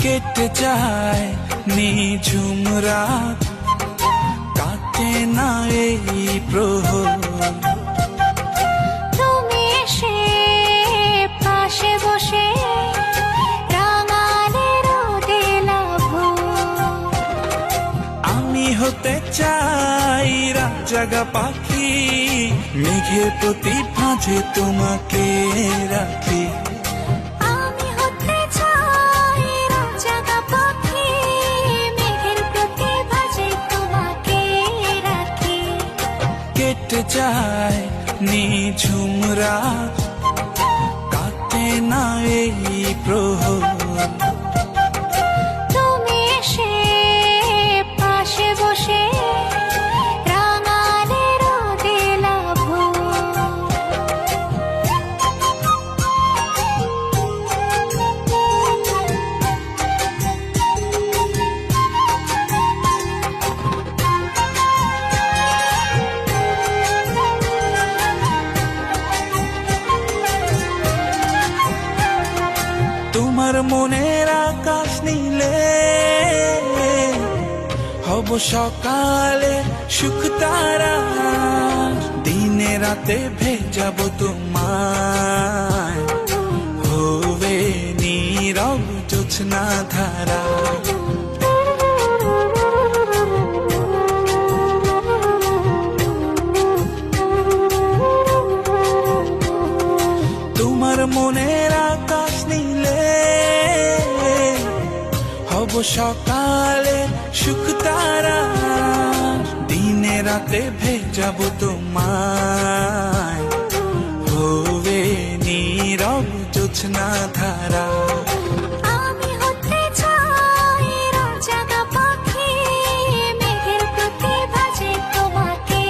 কেটে যায় নিঝুম রাত, কাটে না এই প্রহর। তুমি এসে পাশে বসে রাঙালে রোদে লাভ। আমি হতে চাই রাতজাগা পাখি, মেঘের প্রতি ভাঁজে তোমাকে রাখি। আমি হতে চাই রাতজাগা পাখি, মেঘের প্রতি ভাঁজে তোমাকে রাখি। কেটে যায় নিঝুম রাত, কাটে না এই প্রহর। তুমি এসে পাশে বসে রাঙালে রোদে লাভ। তোমার মনের আকাশ নীলে হব সকালে সুখ তারা, দিনে রাতে ভেজাবো তোমায়, হবে নীরব জোছনা ধারা। তোমার মনের আকাশ নীলে হব সকালে সুখ তারা, দিনে রাতে ভেজাবো তোমায়, হবে নীরব জোছনা ধারা। আমি হতে চাই রাতজাগা পাখি, মেঘের প্রতি ভাঁজে তোমাকে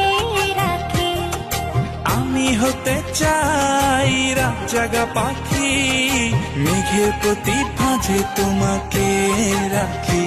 রাখি। আমি হতে চাই রাতজাগা পাখি, মেঘের প্রতি ভাঁজে তোমাকে রাখি।